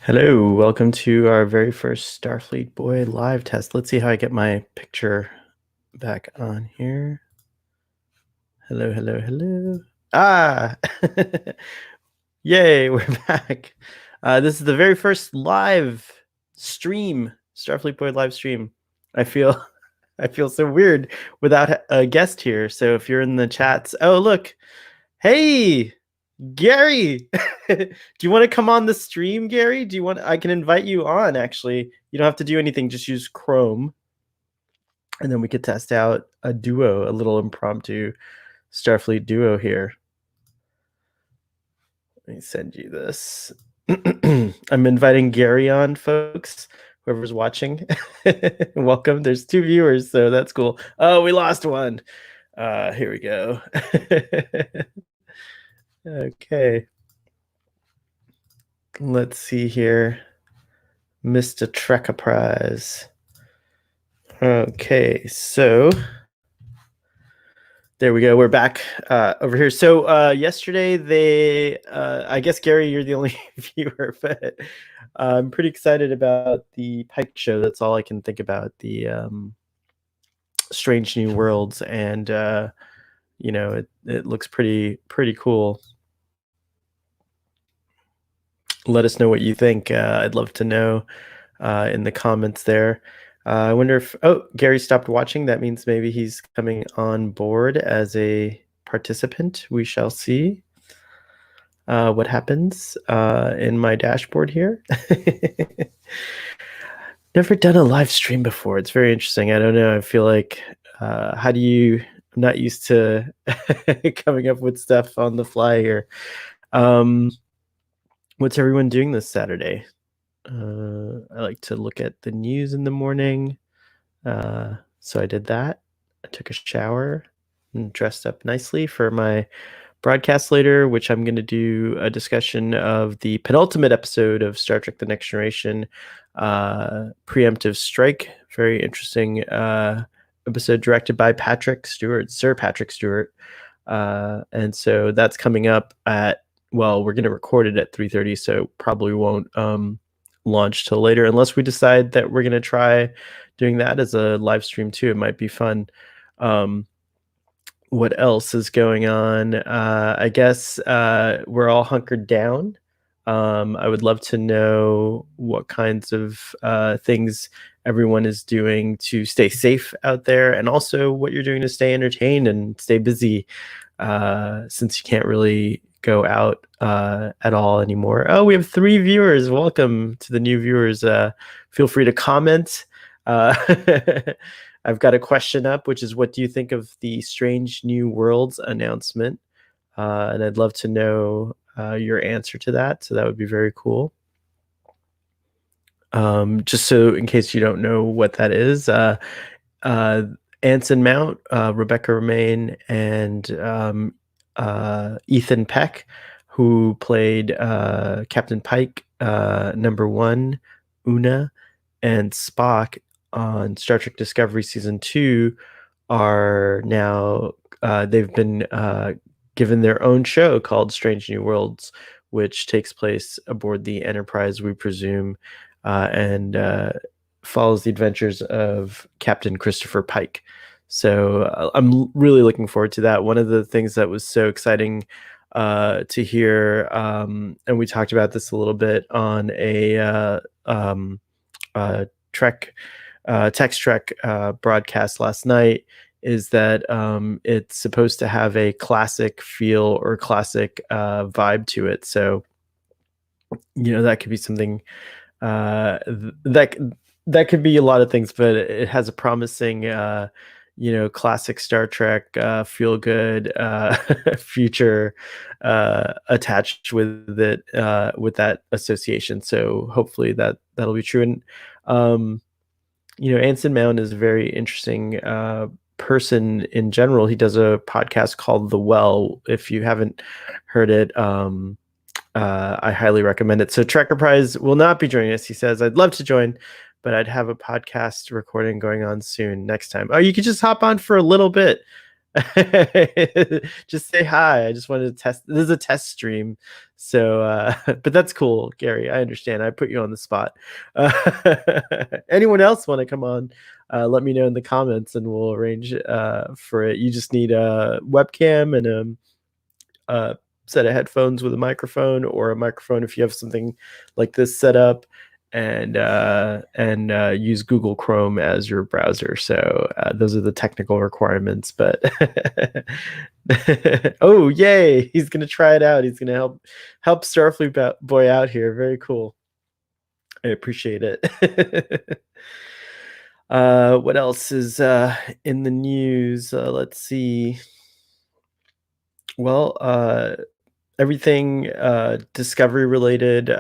Hello, welcome to our very first Starfleet Boy live test. Let's see how I get my picture back on here. Hello, hello, hello. Ah! Yay, we're back. This is the very first live stream, Starfleet Boy live stream. I feel I feel so weird without a guest here. So if you're in the chats, oh look. Hey, Gary, do you want to come on the stream, Gary? Do you want? I can invite you on. Actually, you don't have to do anything. Just use Chrome, and then we could test out a duo, a little impromptu Starfleet duo here. Let me send you this. I'm inviting Gary on, folks. Whoever's watching, welcome. There's 2 viewers, so that's cool. Oh, we lost one. Here we go. Okay. Let's see here. Mr. Trekker Prize. Okay, so there we go. We're back over here. So yesterday I guess Gary, you're the only viewer, but I'm pretty excited about the Pike show. That's all I can think about. The Strange New Worlds, and it looks pretty cool. Let us know what you think. I'd love to know in the comments there. I wonder if Gary stopped watching. That means maybe he's coming on board as a participant. We shall see what happens in my dashboard here. Never done a live stream before. It's very interesting. I don't know. I feel like I'm not used to coming up with stuff on the fly here. What's everyone doing this Saturday? I like to look at the news in the morning. So I did that. I took a shower and dressed up nicely for my broadcast later, which I'm going to do a discussion of the penultimate episode of Star Trek The Next Generation, Preemptive Strike. Very interesting episode directed by Sir Patrick Stewart. And so that's coming up we're going to record it at 3:30, so probably won't launch till later unless we decide that we're going to try doing that as a live stream too. It might be fun. What else is going on? I guess we're all hunkered down. I would love to know what kinds of things everyone is doing to stay safe out there, and also what you're doing to stay entertained and stay busy, since you can't really go out at all anymore. Oh, we have 3 viewers. Welcome to the new viewers. Feel free to comment. I've got a question up, which is, what do you think of the Strange New Worlds announcement? And I'd love to know your answer to that. So that would be very cool. Just so in case you don't know what that is, Anson Mount, Rebecca Romaine, and Ethan Peck, who played Captain Pike, number 1, Una, and Spock on Star Trek Discovery Season 2, are now they've been given their own show called Strange New Worlds, which takes place aboard the Enterprise, we presume, and follows the adventures of Captain Christopher Pike. So I'm really looking forward to that. One of the things that was so exciting to hear, and we talked about this a little bit on a Text Trek broadcast last night, is that it's supposed to have a classic feel or classic vibe to it. So, that could be something that could be a lot of things, but it has a promising classic Star Trek feel good future attached with it, with that association. So hopefully that'll be true. And Anson Mount is a very interesting person in general. He does a podcast called The Well. If you haven't heard it, I highly recommend it. So Trekker Prize will not be joining us. He says, I'd love to join, but I'd have a podcast recording going on soon next time. Oh, you could just hop on for a little bit. Just say hi. I just wanted to test. This is a test stream, so but that's cool, Gary. I understand. I put you on the spot. Anyone else want to come on? Let me know in the comments, and we'll arrange for it. You just need a webcam and a set of headphones with a microphone, or a microphone if you have something like this set up, and use Google Chrome as your browser. So those are the technical requirements. But oh, yay! He's gonna try it out. He's gonna help Starfleet boy out here. Very cool. I appreciate it. What else is in the news? Let's see. Well, everything Discovery related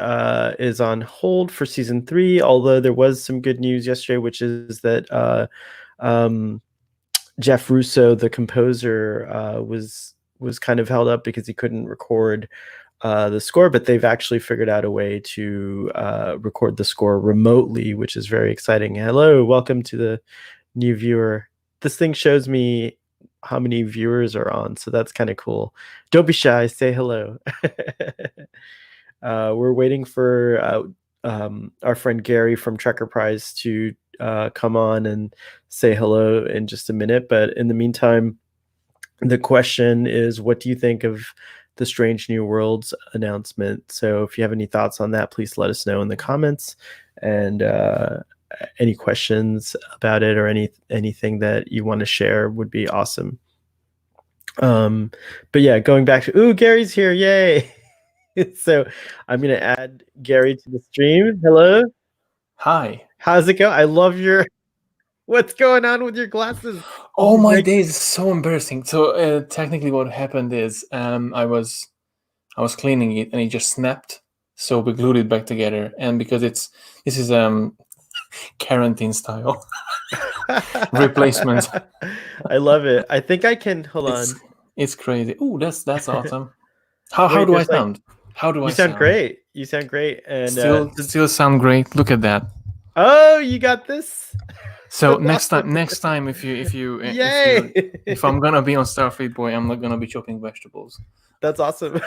is on hold for season 3, although there was some good news yesterday, which is that Jeff Russo, the composer, was kind of held up because he couldn't record the score, but they've actually figured out a way to record the score remotely, which is very exciting. Hello, welcome to the new viewer. This thing shows me how many viewers are on, so that's kind of cool. Don't be shy, say hello. We're waiting for our friend Gary from Trekker Prize to come on and say hello in just a minute, but in the meantime, the question is, what do you think of the Strange New Worlds announcement? So if you have any thoughts on that, please let us know in the comments, and any questions about it or anything that you want to share would be awesome. But yeah, going back to Gary's here, yay! So I'm gonna add Gary to the stream. Hello. Hi. How's it go? I love your what's going on with your glasses? Oh my days, it's so embarrassing. So technically what happened is I was cleaning it and it just snapped, so we glued it back together. And because this is quarantine style replacement. I love it. I think I can hold on. It's crazy. Oh, that's awesome. How do I sound? How do I sound? You sound great. You sound great, and still sound great. Look at that. Oh, you got this. So next time, if I'm gonna be on Starfleet Boy, I'm not gonna be chopping vegetables. That's awesome.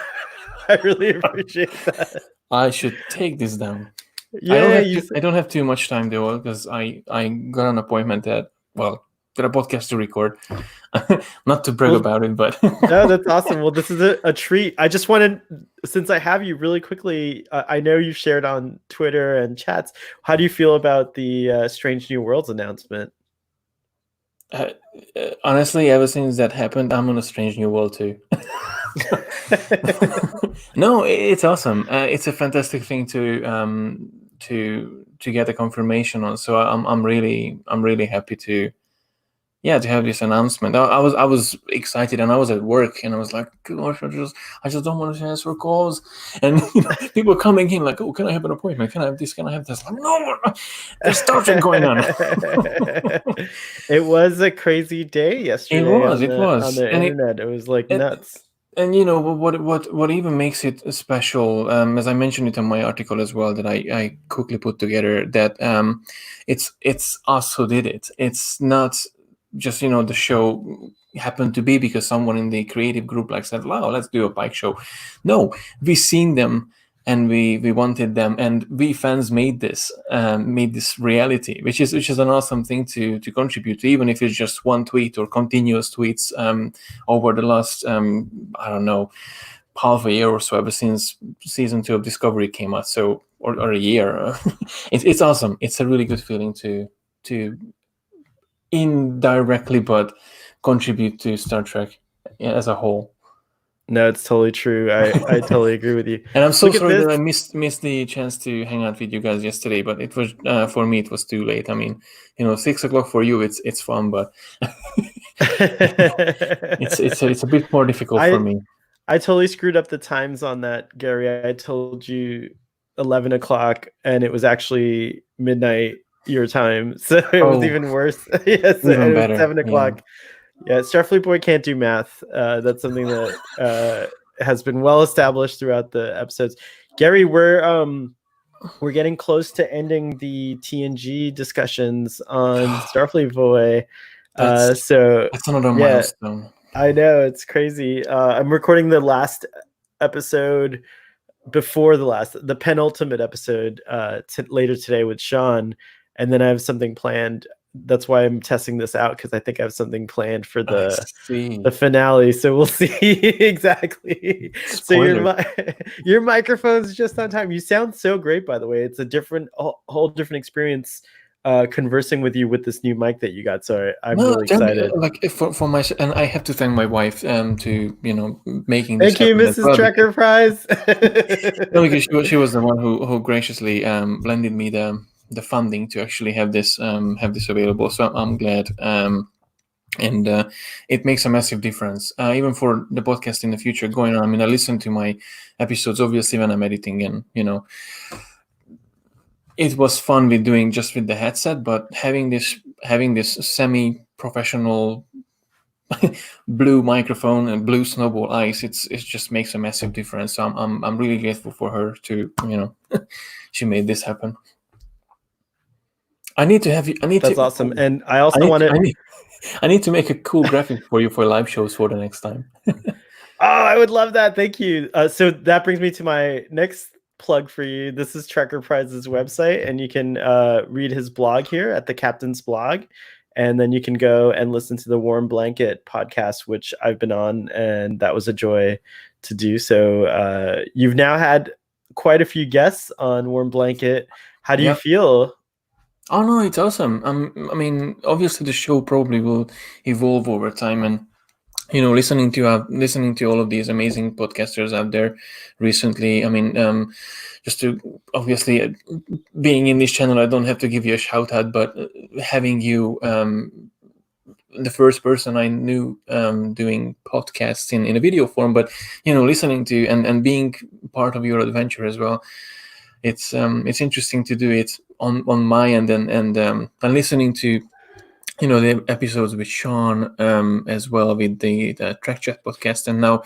I really appreciate that. I should take this down. Yeah, I don't have too much time though, because I got an appointment got a podcast to record. Not to brag about it, but no, that's awesome. Well, this is a treat. I just wanted, since I have you really quickly, I know you shared on Twitter and chats. How do you feel about the Strange New Worlds announcement? Honestly, ever since that happened, I'm on a Strange New World too. No, it's awesome. It's a fantastic thing to get a confirmation on. So I'm really happy to have this announcement. I was excited, and I was at work, and I was like, gosh, I just don't want to answer calls. And people coming in like, oh, can I have an appointment? Can I have this? Can I have this? Like, no, there's something going on. It was a crazy day yesterday. It was on the internet. It was like nuts. And what even makes it special, as I mentioned it in my article as well, that I quickly put together, that it's us who did it. It's not just the show happened to be because someone in the creative group said, wow, let's do a bike show. No, we seen them and we wanted them, and we fans made this reality, which is an awesome thing to contribute to, even if it's just one tweet or continuous tweets over the last I don't know, half a year or so, ever since season 2 of Discovery came out, so or a year. It's awesome. It's a really good feeling to indirectly but contribute to Star Trek as a whole. No, it's totally true. I totally agree with you. And I'm so sorry that I missed the chance to hang out with you guys yesterday, but it was for me it was too late. I mean, 6 o'clock for you it's fun, but it's a bit more difficult for me. I totally screwed up the times on that, Gary. I told you 11 o'clock, and it was actually midnight your time, so it was even worse. Yes, even better. 7 o'clock. Yeah, Starfleet Boy can't do math. That's something that has been well established throughout the episodes. Gary, we're getting close to ending the TNG discussions on Starfleet Boy. So that's another milestone. I know, it's crazy. I'm recording the last episode before the penultimate episode later today with Sean, and then I have something planned. That's why I'm testing this out, because I think I have something planned for I the see. finale. So we'll see. Exactly. So Spoiler. your microphone's just on time. You sound so great, by the way. It's a whole different experience conversing with you with this new mic that you got. So I'm No, really tell me, excited. like for my, and I have to thank my wife to making this Thank you, happen as Mrs. well, because Trekker Prize. no, because she was the one who graciously lended me the funding to actually have this available. So I'm glad. And it makes a massive difference, even for the podcast in the future going on. I mean, I listen to my episodes obviously when I'm editing, and it was fun with doing just with the headset, but having this semi-professional blue microphone and blue snowball eyes, it just makes a massive difference. So I'm really grateful for her to she made this happen. I need to have you. That's awesome. And I I also need want to, I to. need I need to make a cool graphic for you for live shows for the next time. Oh, I would love that. Thank you. So that brings me to my next plug for you. This is Trekker Prize's website, and you can read his blog here at the Captain's blog. And then you can go and listen to the Warm Blanket podcast, which I've been on, and that was a joy to do. So you've now had quite a few guests on Warm Blanket. How do you Yeah. feel? Oh no, it's awesome. I mean, obviously the show probably will evolve over time, and listening to all of these amazing podcasters out there recently. I mean, just to obviously being in this channel, I don't have to give you a shout out, but having you, the first person I knew doing podcasts in a video form, but listening to and being part of your adventure as well. It's interesting to do it on my end, and listening to the episodes with Sean as well, with the Track Chat podcast, and now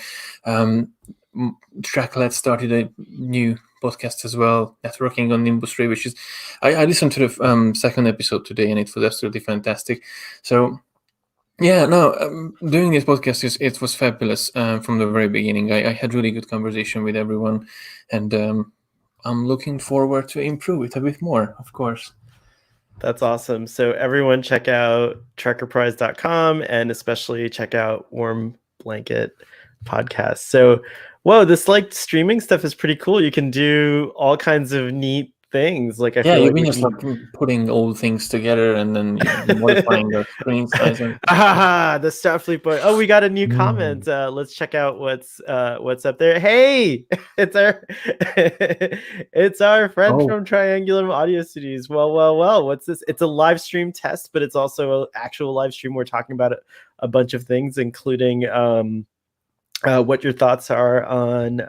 Tracklet started a new podcast as well, networking on Nimbus 3, which is I listened to the second episode today, and it was absolutely fantastic. So yeah, no, doing this podcast it was fabulous from the very beginning. I had really good conversation with everyone, and I'm looking forward to improve it a bit more, of course. That's awesome. So everyone check out trekkerprize.com, and especially check out Warm Blanket podcast. So, whoa, this like streaming stuff is pretty cool. You can do all kinds of neat things. Like I Yeah, feel you've like been we just can. like putting old things together and then modifying the screen size. And The Starfleet boy. Oh, we got a new comment. Let's check out what's up there. Hey, it's our it's our friend oh, from Triangulum Audio Studios. Well. What's this? It's a live stream test, but it's also an actual live stream. We're talking about a bunch of things, including what your thoughts are on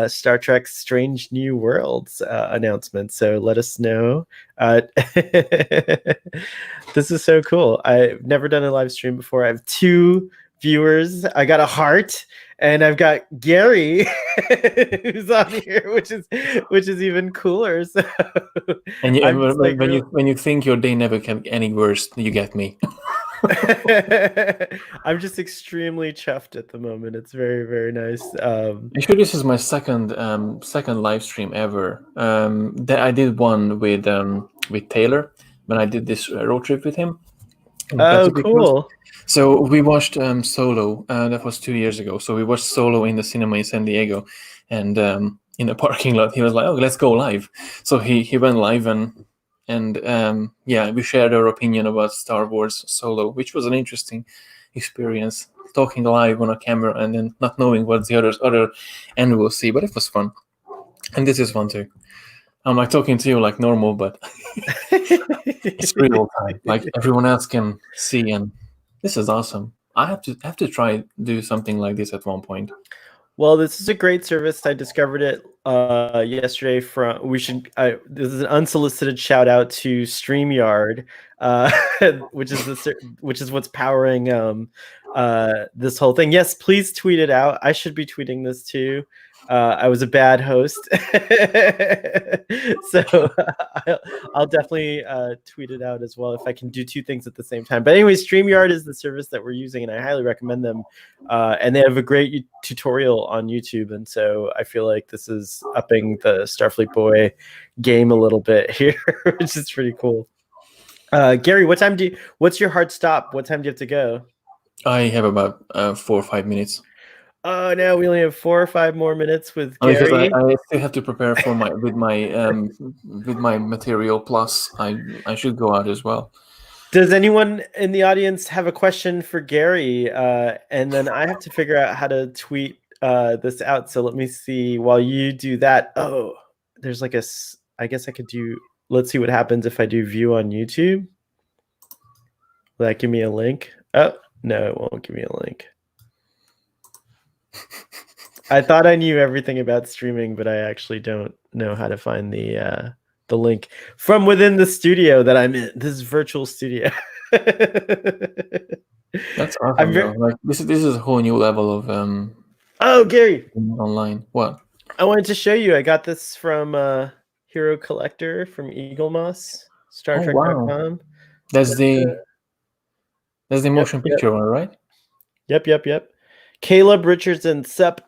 Star Trek's Strange New Worlds announcement. So let us know. This is so cool. I've never done a live stream before. I have 2 viewers. I got a heart, and I've got Gary who's on here, which is even cooler. So and I'm just like when you think your day never can get any worse, you get me. I'm just extremely chuffed at the moment. It's very, very nice. Actually, this is my second live stream ever. That I did one with Taylor when I did this road trip with him in the Oh, Pacific Coast. cool. So we watched Solo. That was 2 years ago. So we watched Solo in the cinema in San Diego, and in the parking lot, he was like, "Oh, let's go live." So he went live, and yeah, we shared our opinion about Star Wars Solo, which was an interesting experience, talking live on a camera and then not knowing what the other end will see. But it was fun, and this is fun too. I'm like talking to you like normal, but it's real time. Like everyone else can see, and this is awesome. I have to try do something like this at one point. Well, this is a great service. I discovered it yesterday. This is an unsolicited shout out to StreamYard, which is what's powering this whole thing. Yes, please tweet it out. I should be tweeting this too. I was a bad host. So I'll definitely tweet it out as well if I can do two things at the same time. But anyway, StreamYard is the service that we're using, and I highly recommend them. And they have a great tutorial on YouTube. And so I feel like this is upping the Starfleet Boy game a little bit here, which is pretty cool. Gary, what's your hard stop? What time do you have to go? I have about 4 or 5 minutes. Oh no, we only have 4 or 5 more minutes with Because I Gary. still have to prepare for my with my material. Plus, I should go out as well. Does anyone in the audience have a question for Gary? And then I have to figure out how to tweet this out. So let me see while you do that. Oh, there's like I guess I could do, let's see what happens if I do view on YouTube. Will that give me a link? Oh, no, it won't give me a link. I thought I knew everything about streaming, but I actually don't know how to find the link from within the studio that I'm in. This virtual studio. That's awesome. Like this is a whole new level of Oh, Gary, online. What? I wanted to show you. I got this from Hero Collector from Eagle Moss, StarTrek.com. Wow. That's the motion picture one, right? Yep. Caleb Richardson, sup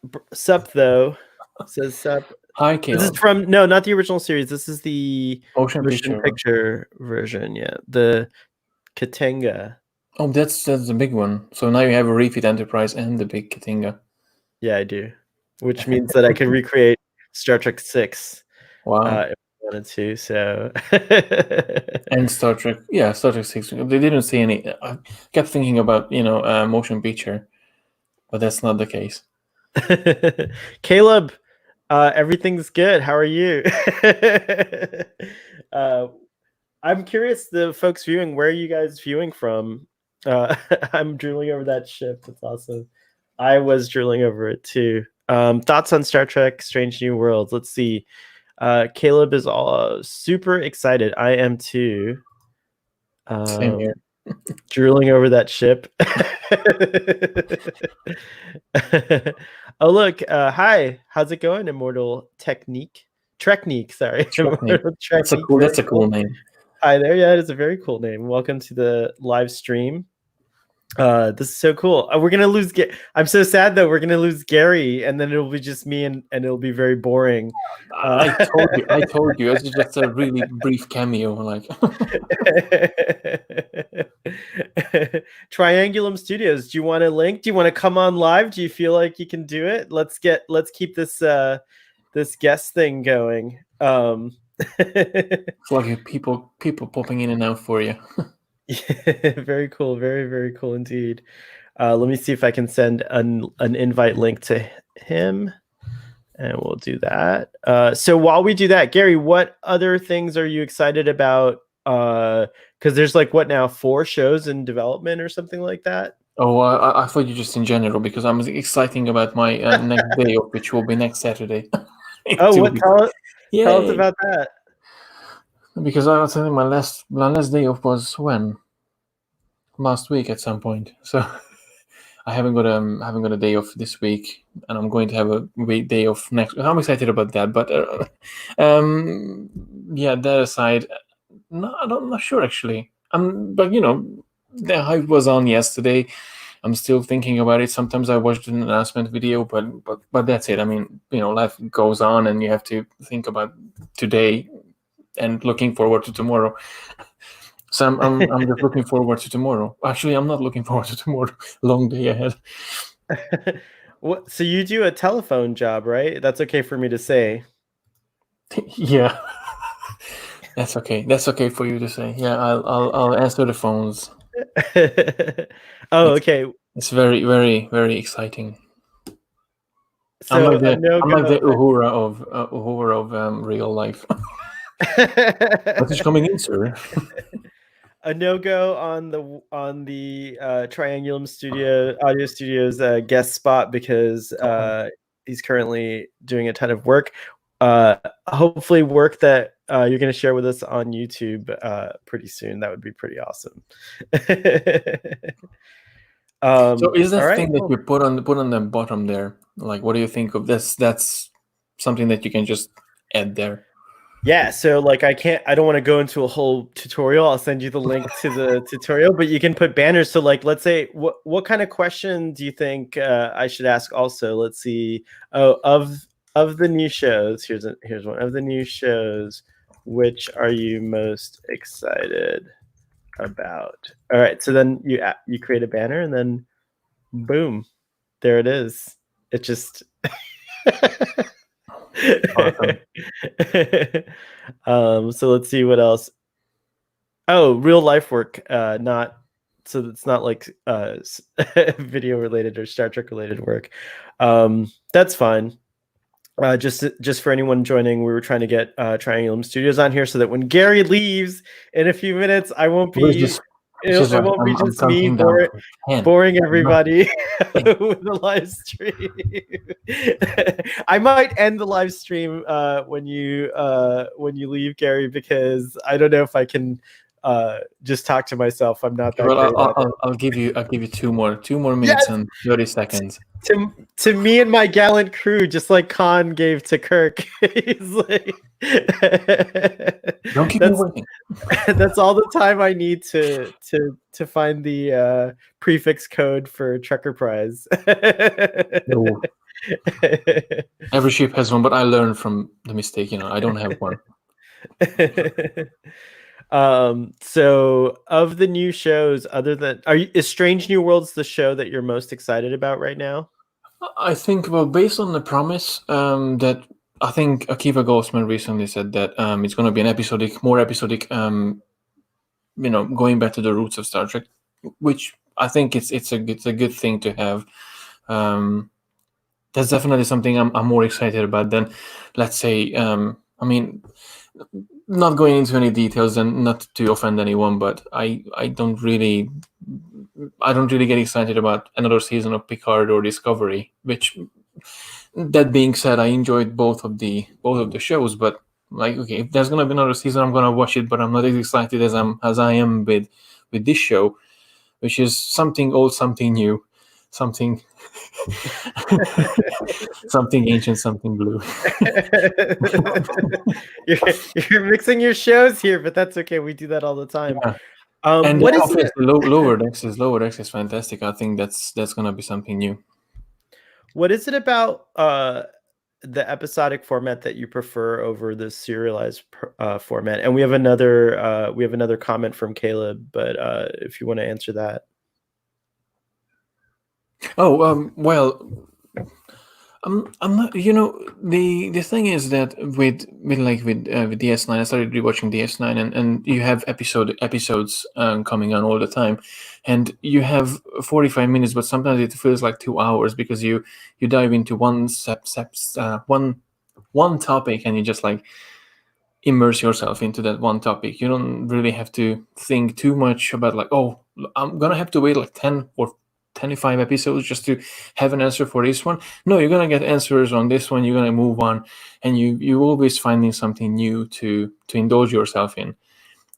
though, says sup. Hi, Caleb. This is from, no, not the original series. This is the motion picture version. Yeah, the Katenga. Oh, that's the big one. So now you have a refit Enterprise and the big Katenga. Yeah, I do. Which means that I can recreate Star Trek 6. Wow. If I wanted to. So. And Star Trek, yeah, Star Trek 6. They didn't say any. I kept thinking about motion picture, but that's not the case. Caleb, everything's good. How are you? I'm curious, the folks viewing, where are you guys viewing from? I'm drooling over that ship. It's awesome. I was drooling over it too. Thoughts on Star Trek Strange New Worlds? Let's see. Caleb is all super excited. I am too. Same here. Drooling over that ship. Oh, look. Hi. How's it going, Immortal Technique? Treknique, sorry. That's a cool name. Hi there. Yeah, it is a very cool name. Welcome to the live stream. This is so cool. We're gonna lose. I'm so sad though. We're gonna lose Gary, and then it'll be just me, and it'll be very boring. I told you. It's just a really brief cameo, like. Triangulum Studios. Do you want a link? Do you want to come on live? Do you feel like you can do it? Let's keep this this guest thing going. It's like people popping in and out for you. Yeah, very cool. Very, very cool indeed. Let me see if I can send an invite link to him, and we'll do that. So while we do that, Gary, what other things are you excited about? Because there's like, what now, 4 shows in development or something like that? Oh, I thought you just in general, because I'm exciting about my next day off, which will be next Saturday. Oh, what? Tell us about that. Because I was saying my last day off was when? Last week at some point. So I haven't got a day off this week, and I'm going to have a day off next. I'm excited about that, but yeah. That aside, no, I'm not sure actually. But the hype was on yesterday. I'm still thinking about it. Sometimes I watched an announcement video, but that's it. I mean, life goes on, and you have to think about today and looking forward to tomorrow. So I'm just looking forward to tomorrow. Actually, I'm not looking forward to tomorrow. Long day ahead. What? So you do a telephone job, right? That's okay for me to say. Yeah, that's okay. That's okay for you to say. Yeah, I'll answer the phones. Okay. It's very, very, very exciting. So I'm like the Uhura of real life. What is coming in, sir? A no-go on the Triangulum Audio Studios guest spot because he's currently doing a ton of work. Hopefully work that you're going to share with us on YouTube pretty soon. That would be pretty awesome. So is that thing that you put on the bottom there? Like, what do you think of this? That's something that you can just add there. Yeah, so like I don't want to go into a whole tutorial. I'll send you the link to the tutorial, but you can put banners. So like let's say what kind of question do you think I should ask also? Let's see. Oh, of the new shows, here's one. Of the new shows, which are you most excited about? All right, so then you create a banner and then boom, there it is. It just Awesome. So let's see what else. Oh, real life work, not so it's not like video related or Star Trek related work. That's fine. Just for anyone joining, we were trying to get Triangulum Studios on here so that when Gary leaves in a few minutes, I won't be. Which is It why won't be I'm just me counting down from 10. boring everybody Nine. with the live stream. I might end the live stream when you leave, Gary, because I don't know if I can just talk to myself. I'm not that Well, great at it. I'll give you two more minutes Yes! and 30 seconds. To me and my gallant crew, just like Khan gave to Kirk. He's like, Don't keep me waiting. that's all the time I need to find the prefix code for Trucker Prize. No. Every ship has one, but I learned from the mistake. I don't have one. So of the new shows, other than is Strange New Worlds the show that you're most excited about right now? I think, well, based on the promise that I think Akiva Goldsman recently said that it's going to be more episodic, going back to the roots of Star Trek, which I think it's a good thing to have. That's definitely something I'm more excited about than, let's say, I mean, not going into any details and not to offend anyone, but I don't really get excited about another season of Picard or Discovery. Which, that being said, I enjoyed both of the shows, but like, okay, if there's gonna be another season, I'm gonna watch it, but I'm not as excited as I am with this show, which is something old, something new, something something ancient, something blue. You're mixing your shows here, but that's okay. We do that all the time. Yeah. And what is it? Lower Decks is fantastic. I think that's gonna be something new. What is it about the episodic format that you prefer over the serialized format? And we have another comment from Caleb, but if you want to answer that. Oh, well, I'm not. The thing is that with DS9, I started rewatching DS9, and you have episodes coming on all the time, and you have 45 minutes, but sometimes it feels like 2 hours because you dive into one one topic, and you just like immerse yourself into that one topic. You don't really have to think too much about like, oh, I'm gonna have to wait like 10 or 25 episodes just to have an answer for this one. No, you're gonna get answers on this one. You're gonna move on, and you always finding something new to indulge yourself in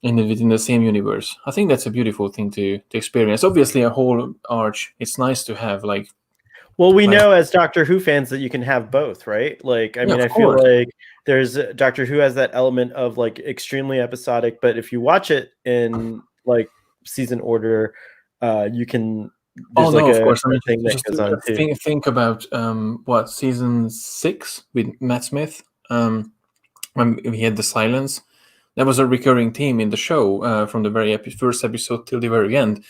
within the same universe. I think that's a beautiful thing to experience. Obviously, a whole arch. It's nice to have like. Well, we know as Doctor Who fans that you can have both, right? Like, I mean, I feel like there's Doctor Who has that element of like extremely episodic, but if you watch it in like season order, you can. There's of course. a thing that goes on too. Think about what season 6 with Matt Smith, when we had the silence. That was a recurring theme in the show from the very first episode till the very end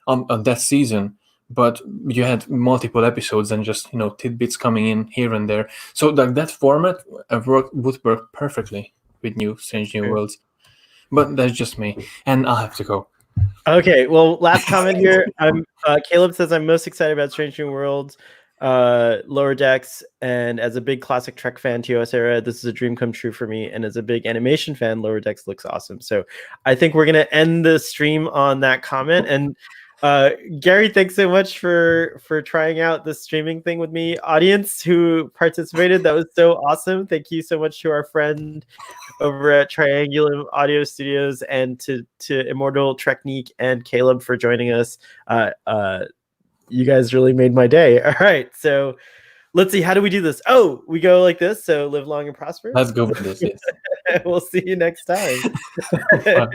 on that season. But you had multiple episodes and just tidbits coming in here and there. So that format would work perfectly with Strange New Worlds. But that's just me, and I'll have to go. Okay, well, last comment here. Caleb says I'm most excited about Strange New Worlds, Lower Decks, and as a big classic Trek fan, TOS era, this is a dream come true for me. And as a big animation fan, Lower Decks looks awesome. So I think we're gonna end the stream on that comment. And Gary, thanks so much for trying out the streaming thing with me. Audience who participated, that was so awesome. Thank you so much to our friend over at Triangulum Audio Studios, and to Immortal Technique and Caleb for joining us. You guys really made my day. All right, so Let's see. How do we do this? Oh, we go like this. So live long and prosperous. Let's go for this. Yes. We'll see you next time. Bye.